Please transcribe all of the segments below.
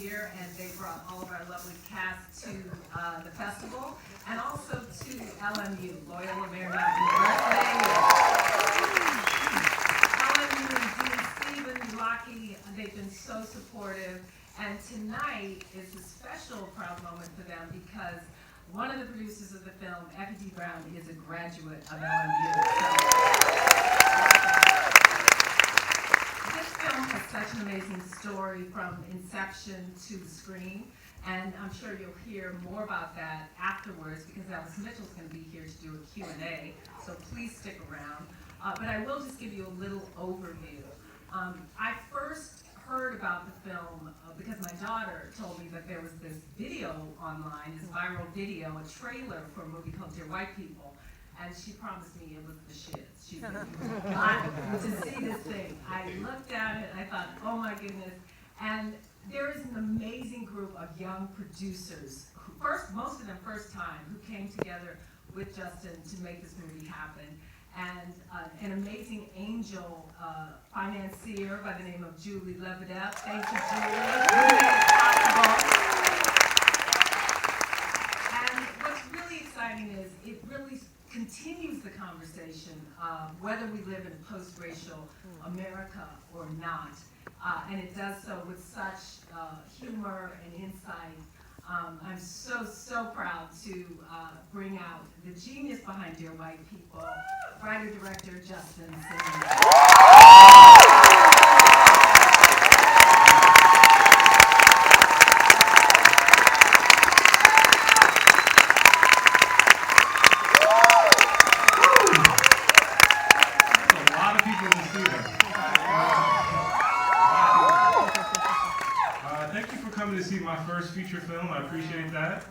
year, and they brought all of our lovely cast to the festival, and also to LMU, Loyola Marymount University. LMU and Dean Stephen Lockheed, they've been so supportive, and tonight is a special proud moment for them because one of the producers of the film, Effie T. is a graduate of LMU. This film has such an amazing story from inception to the screen, and I'm sure you'll hear more about that afterwards because Elvis Mitchell is going to be here to do a Q&A, so please stick around. But I will just give you a little overview. I first heard about the film because my daughter told me that there was this video online, this viral video, a trailer for a movie called Dear White People, and she promised me it was the shit. She said, to see this thing. I looked at it and I thought, oh my goodness. And there is an amazing group of young producers, most of them first time, who came together with Justin to make this movie happen. And an amazing angel financier by the name of Julie Lebedev. Thank you, Julie. You made it possible. And what's really exciting is it really continues the conversation, whether we live in post-racial America or not. And it does so with such humor and insight. I'm so proud to bring out the genius behind Dear White People, writer-director Justin Simien. Feature film, I appreciate that.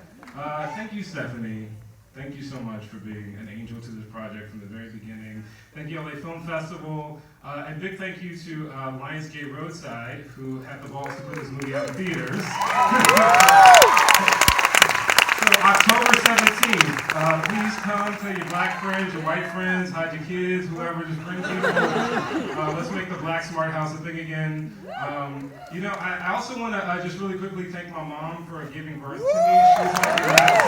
Thank you, Stephanie. Thank you so much for being an angel to this project from the very beginning. Thank you, LA Film Festival, and big thank you to Lionsgate Roadside, who had the balls to put this movie out in theaters. So October 17th, please come, tell your black friends, your white friends, hide your kids, whoever, just bring people. Let's make the Black Smart House a thing again. You know, I also want to just really quickly thank my mom for giving birth to me. She's like the last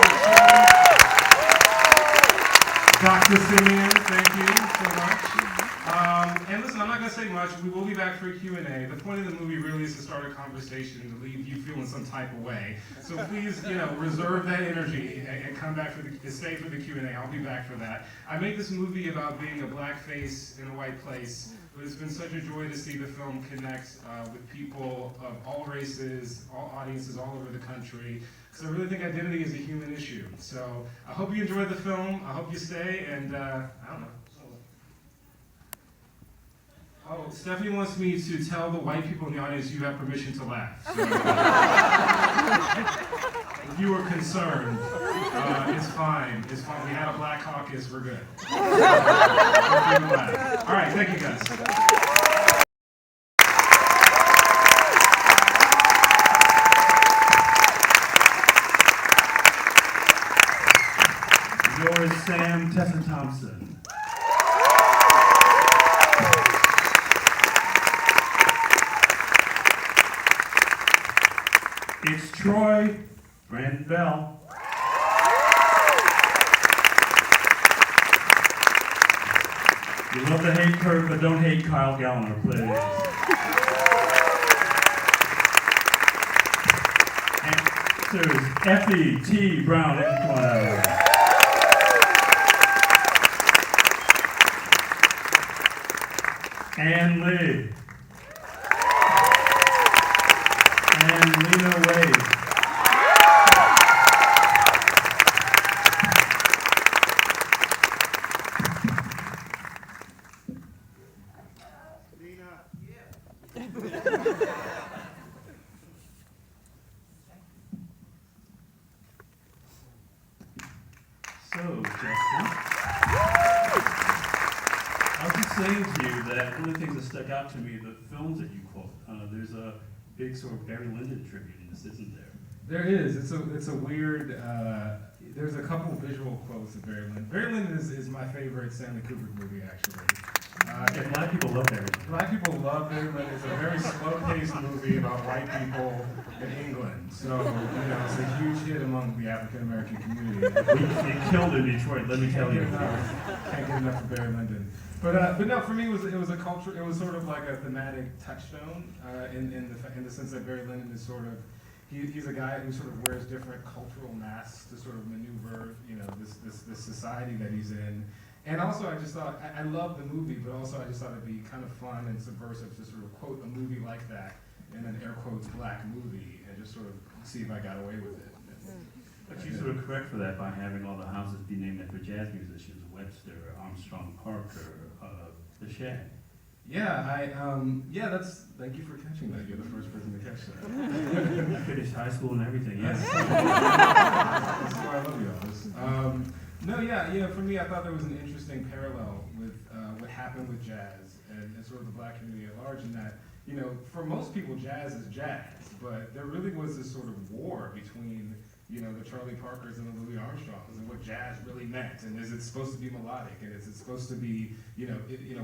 Dr. Simien, thank you so much. And listen, I'm not going to say much. We will be back for a Q&A. The point of the movie really is to start a conversation to leave you feeling some type of way. So please, you know, reserve that energy and come back stay for the Q&A. I'll be back for that. I made this movie about being a black face in a white place, but it's been such a joy to see the film connect with people of all races, all audiences all over the country. So I really think identity is a human issue. So I hope you enjoyed the film. I hope you stay, and I don't know. Oh, Stephanie wants me to tell the white people in the audience you have permission to laugh. So, if you were concerned, it's fine. It's fine. We had a black caucus. We're good. All right, thank you guys. Yours, Sam, Tessa Thompson. It's Troy, Brandon Bell. You love to hate Kurt, but don't hate Kyle Gallner, please. Answers, Effie T. Brown, Ann Lee. And Lena Waithe. So, Justin, I was just saying to you that one of the things that stuck out to me, the films that you quote, there's a big sort of Barry Lyndon tribute in this, isn't there? There is. It's a weird. There's a couple visual quotes of Barry Lyndon. Barry Lyndon is my favorite Stanley Kubrick movie, actually. Yeah, black people love Barry. Black people love it, but it's a very slow-paced movie about white people in England. So, it's a huge hit among the African-American community. It killed in Detroit, let me tell you. Can't get enough of Barry Lyndon. But no, for me, it was a culture. It was sort of like a thematic touchstone in the sense that Barry Lyndon is sort of he's a guy who sort of wears different cultural masks to sort of maneuver this society that he's in. And also, I just thought I loved the movie, but also I just thought it'd be kind of fun and subversive to sort of quote a movie like that in an air quotes black movie and just sort of see if I got away with it. But you sort of correct for that by having all the houses be named after jazz musicians: Webster, Armstrong, Parker, the Shag. Yeah, thank you for catching that. You're the first person to catch that. I finished high school and everything, yes. That's why I love you, Elvis. For me, I thought there was an interesting parallel with what happened with jazz and sort of the black community at large in that, for most people, jazz is jazz, but there really was this sort of war between the Charlie Parkers and the Louis Armstrongs, and what jazz really meant, and is it supposed to be melodic, and is it supposed to be,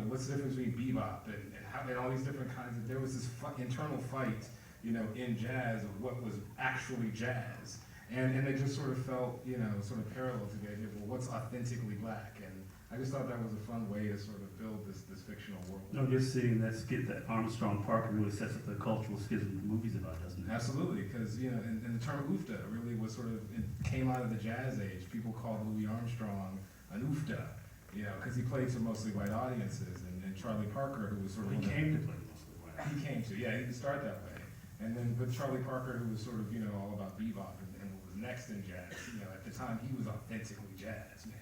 what's the difference between bebop and all these different kinds of, there was this internal fight, in jazz of what was actually jazz, and it just sort of felt, sort of parallel to the idea of, well, what's authentically black, and I just thought that was a fun way to sort of build this fictional world. No, just seeing that skit that Armstrong Parker really sets up the cultural schism the movie's about, doesn't it? Absolutely, because and the term oofta really was sort of it came out of the jazz age. People called Louis Armstrong an oofta, because he played to mostly white audiences, and Charlie Parker, who was sort of He came to play mostly white. He came to, yeah, he didn't start that way, and then but Charlie Parker, who was sort of all about bebop and was next in jazz. At the time he was authentically jazz, man.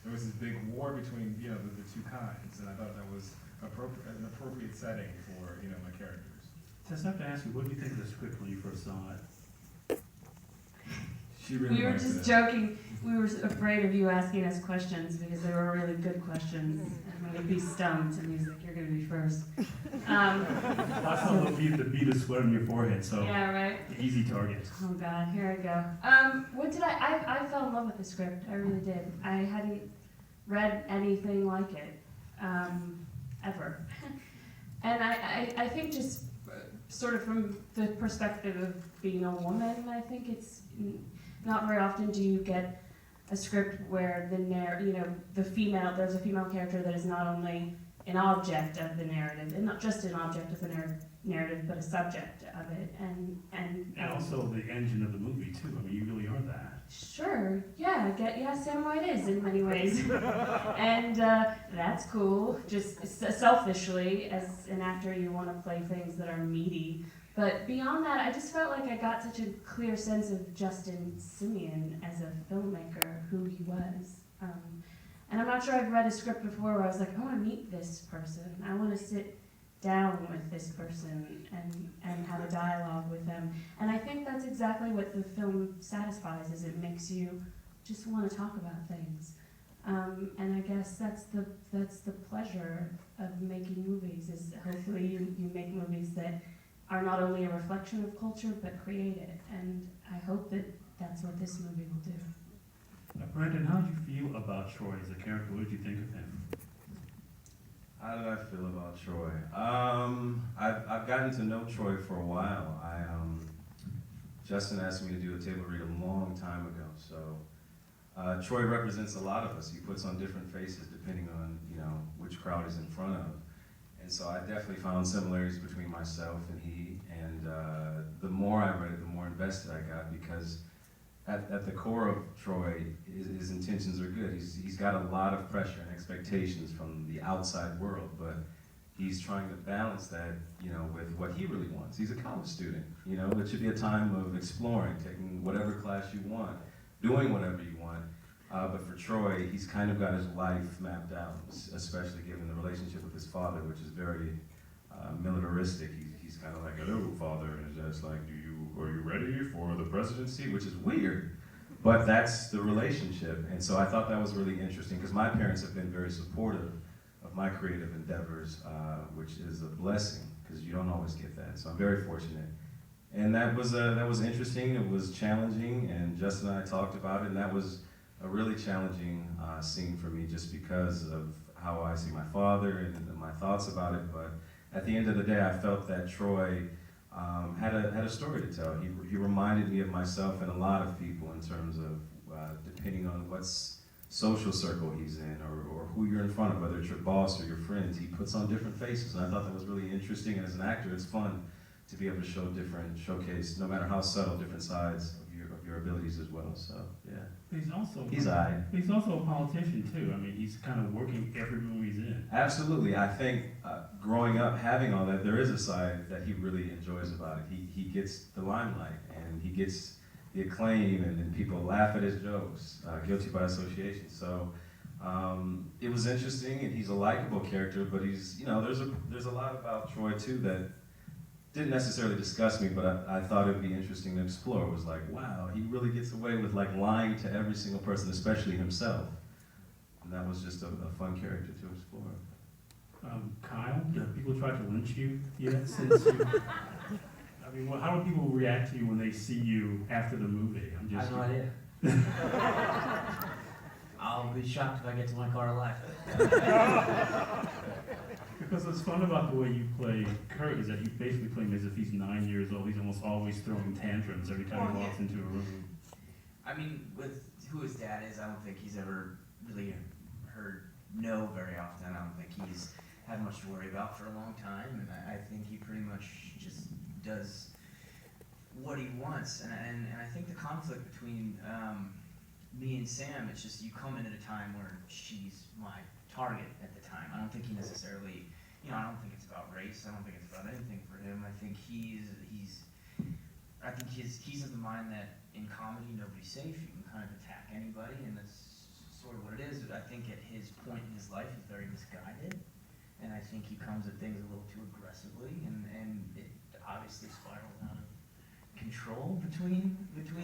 There was this big war between the two kinds, and I thought that was an appropriate setting for my characters. Tess, I have to ask you, what did you think of the script when you first saw it? She really We were liked just it. joking. We were afraid of you asking us questions because they were really good questions, and we'd be stumped. And he's like, "You're going to be first." I saw the bead of sweat on your forehead, so Yeah, right. easy target. Oh God, here I go. What did I fell in love with the script. I really did. I hadn't read anything like it ever, and I think just sort of from the perspective of being a woman, I think it's not very often do you get a script where there's a female character that is not only an object of the narrative, and not just an object of the narrative, but a subject of it, and also the engine of the movie too. I mean, you really are that. Sure, yeah, Sam White is in many ways, and that's cool. Just selfishly, as an actor, you want to play things that are meaty. But beyond that, I just felt like I got such a clear sense of Justin Simien as a filmmaker, who he was. And I'm not sure I've read a script before where I was like, I want to meet this person. I want to sit down with this person and have a dialogue with them. And I think that's exactly what the film satisfies, is it makes you just want to talk about things. And I guess that's the pleasure of making movies, is hopefully you make movies that are not only a reflection of culture, but create it. And I hope that that's what this movie will do. Brandon, how did you feel about Troy as a character? What did you think of him? How did I feel about Troy? I've gotten to know Troy for a while. Justin asked me to do a table read a long time ago. So Troy represents a lot of us. He puts on different faces depending on which crowd he's in front of. And so I definitely found similarities between myself and he. And the more I read it, the more invested I got, because at the core of Troy, his intentions are good. He's got a lot of pressure and expectations from the outside world, but he's trying to balance that, with what he really wants. He's a college student, it should be a time of exploring, taking whatever class you want, doing whatever you want. But for Troy, he's kind of got his life mapped out, especially given the relationship with his father, which is very militaristic. He's kind of like, hello, father, and it's just like, are you ready for the presidency? Which is weird, but that's the relationship. And so I thought that was really interesting, because my parents have been very supportive of my creative endeavors, which is a blessing, because you don't always get that. So I'm very fortunate. And that was interesting, it was challenging, and Justin and I talked about it, and that was a really challenging scene for me, just because of how I see my father and my thoughts about it. But at the end of the day, I felt that Troy had a story to tell. He reminded me of myself and a lot of people in terms of depending on what's social circle he's in or who you're in front of, whether it's your boss or your friends, he puts on different faces. And I thought that was really interesting. And as an actor, it's fun to be able to showcase, no matter how subtle, different sides of your abilities as well. So yeah. He's also a politician too. I mean, he's kind of working every movie he's in. Absolutely. I think growing up, having all that, there is a side that he really enjoys about it. He gets the limelight and he gets the acclaim and people laugh at his jokes, guilty by association. So it was interesting, and he's a likable character, but he's, there's a lot about Troy too that didn't necessarily disgust me, but I thought it'd be interesting to explore. It was like, wow, he really gets away with like lying to every single person, especially himself. And that was just a fun character to explore. Kyle, have people tried to lynch you yet since you? I mean, how do people react to you when they see you after the movie? I have no idea. I'll be shocked if I get to my car alive. Because what's fun about the way you play Kurt is that you basically play him as if he's 9 years old. He's almost always throwing tantrums every time he walks into a room. I mean, with who his dad is, I don't think he's ever really heard no very often. I don't think he's had much to worry about for a long time, and I think he pretty much just does what he wants. And I think the conflict between me and Sam, it's just you come in at a time where she's my target at the time. I don't think he necessarily, I don't think it's about race. I don't think it's about anything for him. I think he's of the mind that in comedy nobody's safe. You can kind of attack anybody, and that's sort of what it is. I think at his point in his life, he's very misguided, and I think he comes at things a little too aggressively, and it obviously spirals out of control between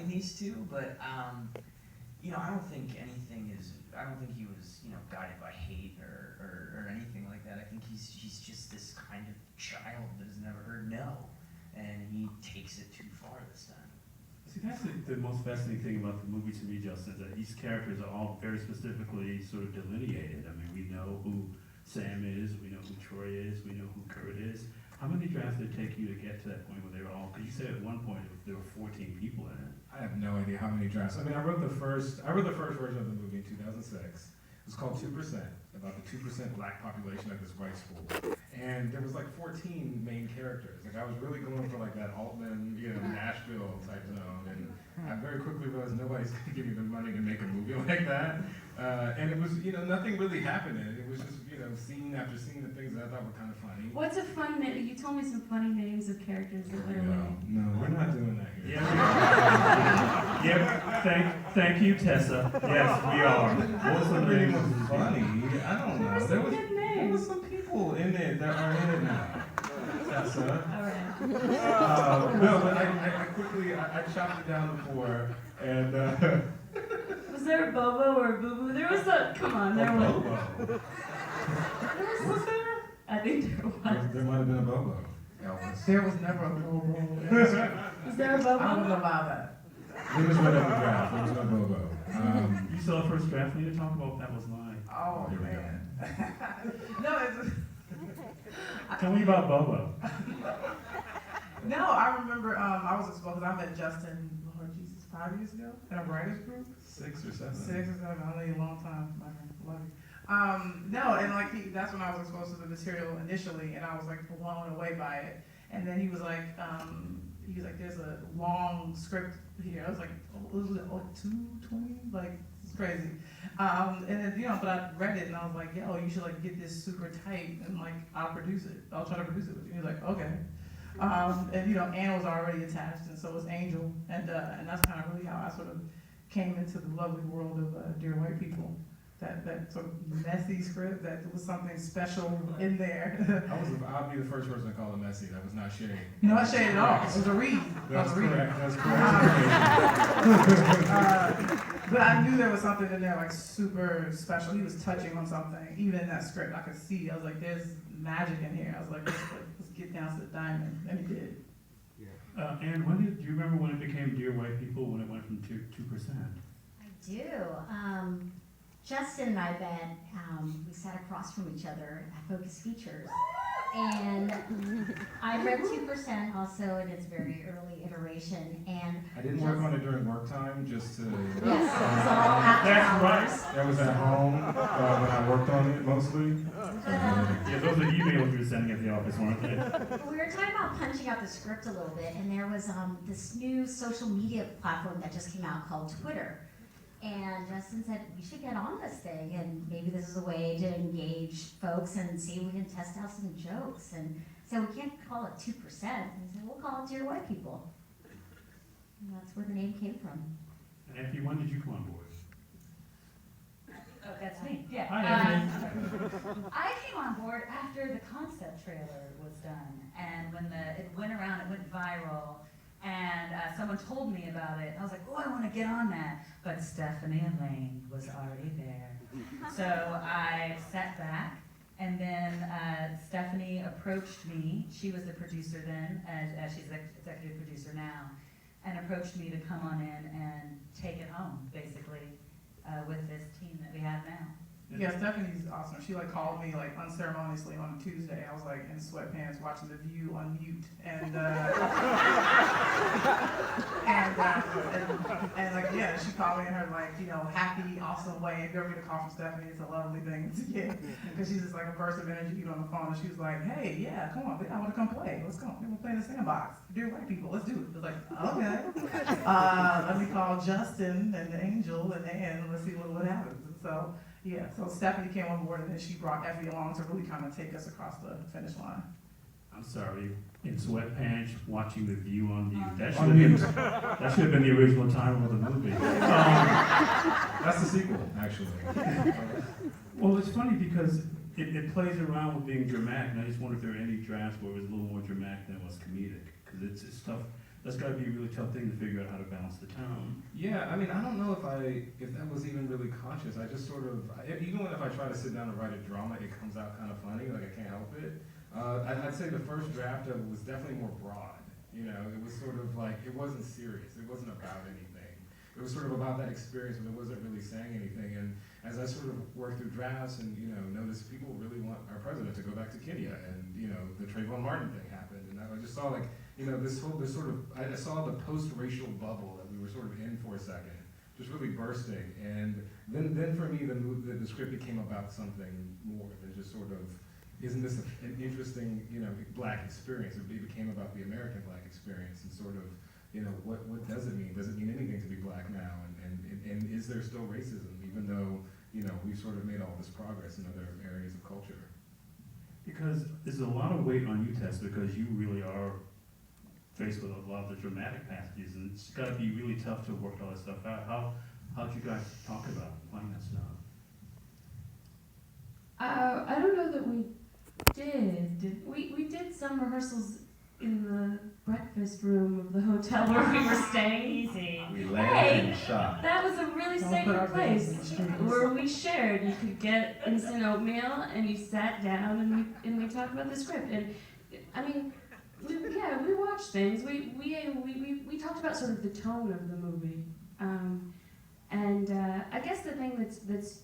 these two. But I don't think I don't think he was, guided by hate or anything like that. I think he's just this kind of child that has never heard no, and he takes it too far this time. See, that's the most fascinating thing about the movie to me, Justin, is that these characters are all very specifically sort of delineated. I mean, we know who Sam is, we know who Troy is, we know who Kurt is. How many drafts did it take you to get to that point where they were all, because you said at one point there were 14 people in it. I have no idea how many drafts. I mean, I wrote the first version of the movie in 2006. It was called 2%, about the 2% black population at this white school. And there was like 14 main characters. Like I was really going for like that Altman, Nashville type zone. And I very quickly realized nobody's gonna give me the money to make a movie like that. And it was, nothing really happened in it. It was just, scene after scene of things that I thought were kind of funny. What's a fun name? You told me some funny names of characters that they're like. No, we're not doing that here. Thank you, Tessa. Yes, we are. What's the name was funny? I don't know. There was some people in it that are in it now. Tessa. All right. No, but I quickly chopped it down before, and Was there a Bobo or a Boo Boo? There was a. Come on, there was. Bobo. Was there? I think there was. There might have been a Bobo. Elvis. There was never a Bobo. Was there a Bobo? I don't allow that. We just read up the draft. There was no Bobo. You saw the first draft we need to talk about? That was mine. Oh, Here we man. No, it's... Tell me about Bobo. No, I remember I was exposed, I met Justin, Lord Jesus, 5 years ago in a writers group. 6 or 7. 6 or 7, I know you a long time, my friend, love you. No, and that's when I was exposed to the material initially, and I was like blown away by it. And then he was like, there's a long script here. I was like, was it 220? Like, it's crazy. And then, but I read it and I was like, yo, you should like get this super tight and like, I'll produce it. I'll try to produce it with you. He was like, okay. And Anne was already attached, and so was Angel. And that's kind of really how I sort of came into the lovely world of Dear White People. That sort of messy script, that was something special in there. I'll be the first person to call it messy. That was not shade. Not shade at all. It was a read. That's correct. That's correct. But I knew there was something in there like super special. He was touching on something, even in that script. I could see. I was like, "There's magic in here." I was like, "Let's get down to the diamond," and he did. And do you remember when it became Dear White People? When it went from 2%? I do. Justin and I then, we sat across from each other at Focus Features. And I read 2% also in its very early iteration. And I didn't work on it during work time, just to. yes, it was all after hours. That was at home when I worked on it mostly. Yeah, those are emails you were sending at the office, weren't they? We were talking about punching out the script a little bit, and there was this new social media platform that just came out called Twitter. And Justin said, we should get on this thing, and maybe this is a way to engage folks and see if we can test out some jokes. And so we can't call it 2%. And he said, we'll call it Dear White People. And that's where the name came from. And Effie, when did you come on board? Oh, that's me. Yeah. Hi, Effie. I came on board after the concept trailer was done, and when it went around, it went viral, and someone told me about it. I was like, oh, I want to get on that. But Stephanie Allain was already there. So I sat back, and then Stephanie approached me. She was the producer then, as she's the executive producer now, and approached me to come on in and take it home, basically, with this team that we have now. Yeah, Stephanie's awesome. She called me unceremoniously on a Tuesday. I was in sweatpants watching The View on mute, and yeah, she called me in her happy, awesome way. If you ever get a call from Stephanie, it's a lovely thing to get because she's just a burst of energy. You on the phone, and she was like, "Hey, yeah, come on, I want to come play. Let's go. We're gonna play in the sandbox. Dear White People, let's do it." I was like, "Okay." Let me call Justin and Angel and Ann, and let's see what happens. And so. Yeah, so Stephanie came on board and then she brought Effie along to really kind of take us across the finish line. I'm sorry, in sweatpants, watching The View on mute. That should have been the original title of the movie. That's the sequel, actually. Well, it's funny because it plays around with being dramatic, and I just wonder if there are any drafts where it was a little more dramatic than it was comedic, because it's tough. That's got to be a really tough thing to figure out how to balance the tone. Yeah, I mean, I don't know if that was even really conscious. I just even if I try to sit down and write a drama, it comes out kind of funny, I can't help it. I'd say the first draft of it was definitely more broad. It was sort of it wasn't serious. It wasn't about anything. It was sort of about that experience, but it wasn't really saying anything. And as I sort of worked through drafts and, noticed people really want our president to go back to Kenya, and, the Trayvon Martin thing happened, and I just saw I saw the post-racial bubble that we were sort of in for a second, just really bursting. And then for me, the script became about something more than just sort of, isn't this an interesting, Black experience? It became about the American Black experience and sort of, what does it mean? Does it mean anything to be Black now? And is there still racism, even though, we've sort of made all this progress in other areas of culture? Because there's a lot of weight on you, Tess, because you really are faced with a lot of the dramatic passages, and it's got to be really tough to work all that stuff out. How'd you guys talk about playing that stuff? I don't know that we did. We did some rehearsals in the breakfast room of the hotel where we were staying. Easy. We landed and shot. That was a really sacred place where we shared. You could get instant oatmeal, and you sat down and we talked about the script. And I mean, we watched things. We talked about sort of the tone of the movie. I guess the thing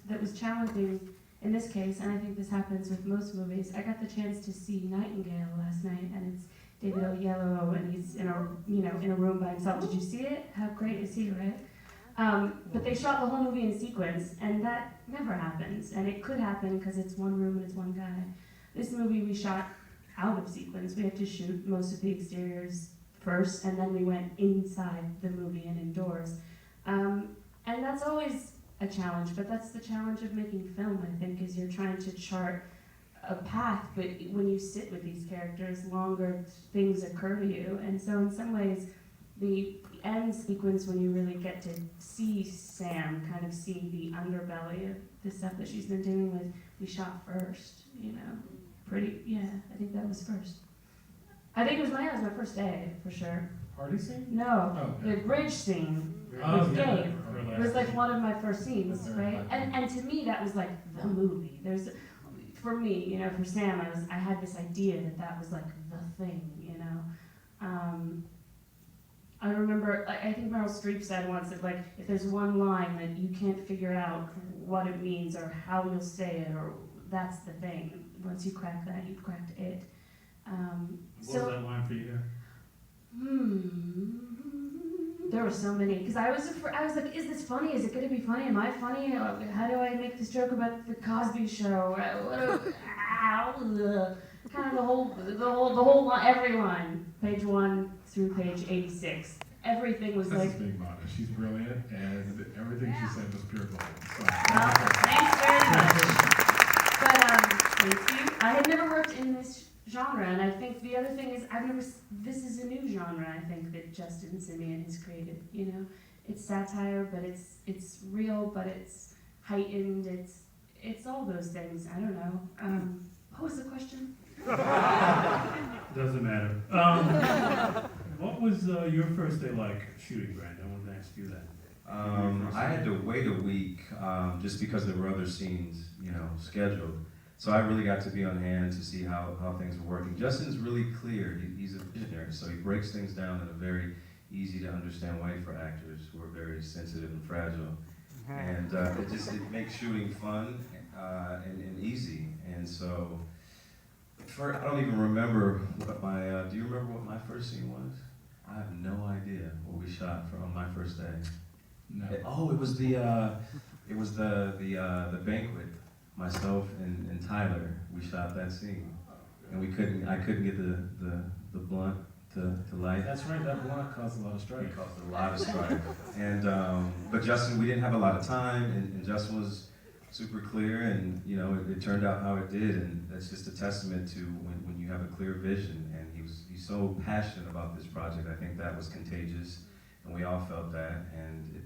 that was challenging in this case, and I think this happens with most movies, I got the chance to see Nightingale last night, and it's David Oyelowo, and he's in a room by himself. Did you see it? How great is he, right? But they shot the whole movie in sequence, and that never happens. And it could happen because it's one room and it's one guy. This movie we shot out of sequence. We had to shoot most of the exteriors first, and then we went inside the movie and indoors. And that's always a challenge, but that's the challenge of making film, I think, is you're trying to chart a path, but when you sit with these characters, longer things occur to you. And so in some ways, the end sequence, when you really get to see Sam, kind of see the underbelly of the stuff that she's been dealing with, we shot first, I think that was first. I think it was my first day, for sure. Party scene? No, Oh, the bridge scene. Oh, with yeah. Gabe. It was one of my first scenes, That's right? And to me, that was the movie. For me, for Sam, I had this idea that was the thing, I remember, I think Meryl Streep said once that, like, if there's one line that you can't figure out what it means or how you'll say it, or that's the thing. Once you crack that, you've cracked it. What was that line for you? There were so many, because I was like, is this funny? Is it going to be funny? Am I funny? How do I make this joke about the Cosby Show? Kind of the whole line, every line, page 1 through page 86. Everything was This like. is being modest. She's brilliant, and everything she said was pure gold. So. Well, thanks very much. But thank you. I had never worked in this genre, and I think the other thing is this is a new genre, I think, that Justin Simien has created, you know? It's satire, but it's real, but it's heightened, it's all those things, I don't know. What was the question? Doesn't matter. What was your first day like shooting, Brandon? I wanted to ask you that. I had to wait a week just because there were other scenes, scheduled. So I really got to be on hand to see how things were working. Justin's really clear. He's a visionary, so he breaks things down in a very easy to understand way for actors who are very sensitive and fragile. And it makes shooting fun and easy. And so, I don't even remember what do you remember what my first scene was? I have no idea what we shot on my first day. No. It was the banquet. Myself and Tyler, we shot that scene, and I couldn't get the blunt to light. That's right. That blunt caused a lot of strife. It caused a lot of strife. And but Justin, we didn't have a lot of time, and Justin was super clear, and it turned out how it did, and that's just a testament to when you have a clear vision. And he's so passionate about this project. I think that was contagious, and we all felt that, and it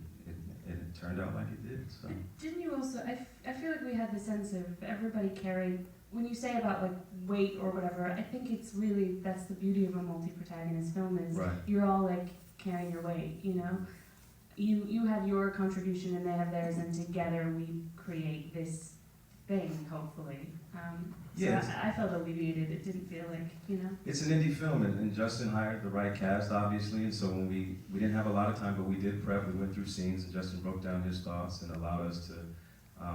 turned out like it did. So. Didn't you also, I feel like we had the sense of everybody carried, when you say about like weight or whatever, I think it's really, that's the beauty of a multi-protagonist film is Right. You're all like carrying your weight, You have your contribution and they have theirs, and together we create this thing, hopefully. Yes. So I felt alleviated. It didn't feel like, It's an indie film, and Justin hired the right cast, obviously, and so when we didn't have a lot of time, but we did prep, we went through scenes, and Justin broke down his thoughts and allowed us to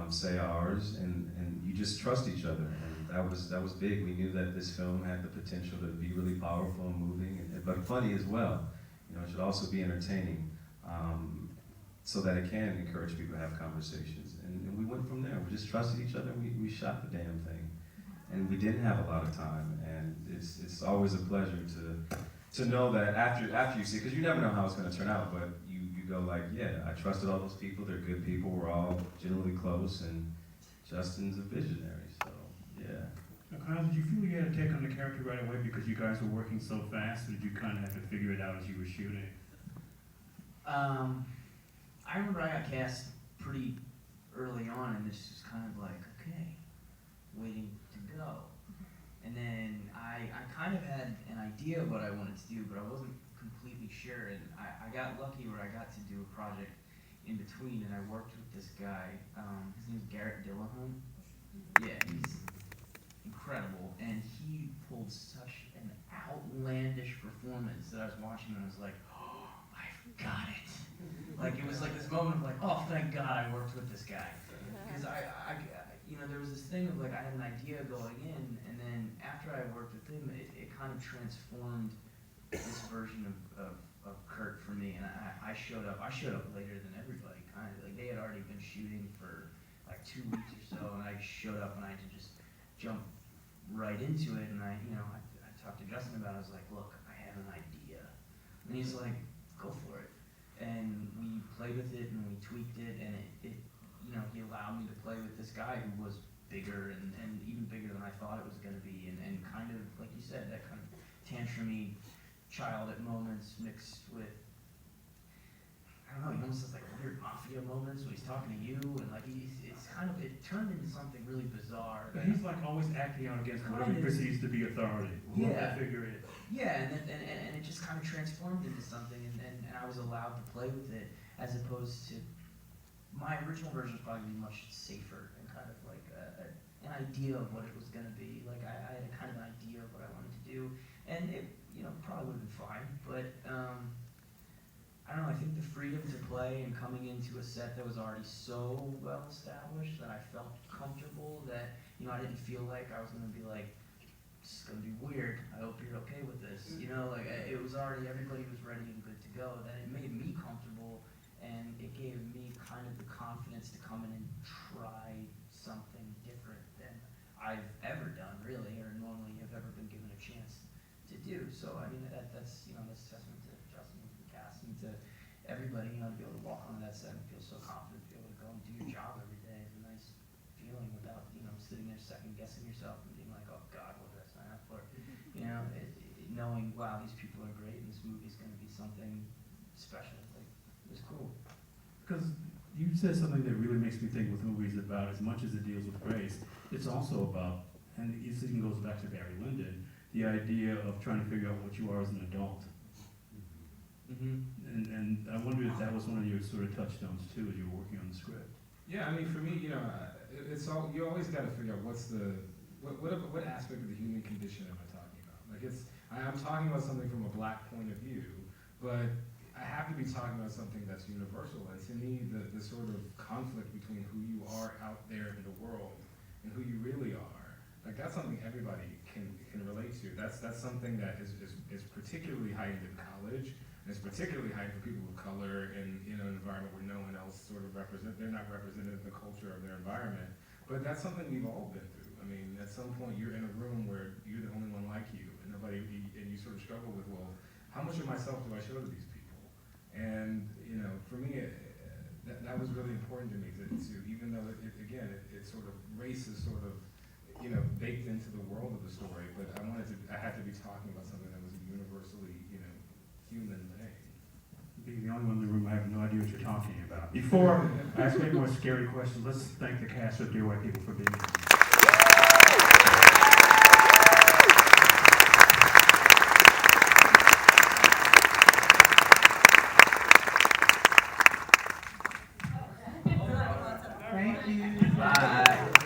say ours, and you just trust each other, and that was big. We knew that this film had the potential to be really powerful and moving, but funny as well. It should also be entertaining, so that it can encourage people to have conversations, and we went from there. We just trusted each other, and we shot the damn thing. And we didn't have a lot of time, and it's always a pleasure to know that after you see it, because you never know how it's going to turn out, but you go like, yeah, I trusted all those people, they're good people, we're all generally close, and Justin's a visionary, so yeah. Now, Kyle, did you feel you had to take on the character right away because you guys were working so fast, or did you kind of have to figure it out as you were shooting? I remember I got cast pretty early on, and this was kind of like, okay, waiting to go. And then I kind of had an idea of what I wanted to do, but I wasn't completely sure. And I got lucky where I got to do a project in between, and I worked with this guy. His name's Garrett Dillahunt. Yeah, he's incredible. And he pulled such an outlandish performance that I was watching and I was like, oh, I've got it. Like, it was like this moment of like, oh, thank God I worked with this guy. Because there was this thing of like, I had an idea going in, and then after I worked with him, it kind of transformed this version of Kurt for me. And I showed up later than everybody, kind of. Like, they had already been shooting for like 2 weeks or so, and I showed up and I had to just jump right into it. And I talked to Justin about it. I was like, look, I have an idea. And he's like, go for it. And we played with it and we tweaked it, and he allowed me to play with this guy who was bigger and even bigger than I thought it was going to be, and kind of, like you said, that kind of tantrumy child at moments mixed with, I don't know, he almost has like weird mafia moments when he's talking to you, and like it turned into something really bizarre. But he's like always acting out against whatever he perceives to be authority. Yeah. Figure it. Yeah, and it just kind of transformed into something, and I was allowed to play with it, as opposed to my original version was probably much safer and kind of like an idea of what it was going to be. Like I had a kind of an idea of what I wanted to do, and it probably would have been fine, but freedom to play and coming into a set that was already so well established that I felt comfortable, that, you know, I didn't feel like I was gonna be like, this is gonna be weird, I hope you're okay with this, you know, like, it was already, everybody was ready and good to go, that it made me comfortable, and it gave me kind of the confidence to come in and try something different than I've ever done, really, or normally have ever been given a chance to do. So, I mean, that's, you know, that's testament to Justin and the cast and to everybody, you know, to be able to walk onto that set and feel so confident, to be able to go and do your job every day is a nice feeling without, you know, sitting there second guessing yourself and being like, oh God, what did I sign up for? You know, knowing, wow, these people are great and this movie's going to be something special. Like, it was cool. Because you said something that really makes me think with movies about, as much as it deals with race, it's also about, and it even goes back to Barry Lyndon, the idea of trying to figure out what you are as an adult. And I wonder if that was one of your sort of touchstones too, as you were working on the script. Yeah, I mean, for me, you know, it's all, you always got to figure out what's the, what aspect of the human condition am I talking about? Like, I'm talking about something from a black point of view, but I have to be talking about something that's universal. And to me, the sort of conflict between who you are out there in the world and who you really are, like, that's something everybody can relate to. That's something that is particularly heightened in college, and it's particularly heightened for people of color in, you know, an environment where no one else sort of they're not represented in the culture of their environment. But that's something we've all been through. I mean, at some point you're in a room where you're the only one like you, and you sort of struggle with, well, how much of myself do I show to these people? And, you know, for me, that was really important to me, to even though it sort of, race is sort of, you know, baked into the world of the story, but I had to be talking about something that was a universally, you know, human thing. Being the only one in the room, I have no idea what you're talking about. Before I ask any more scary questions, let's thank the cast of Dear White People for being here. Thank you. Bye.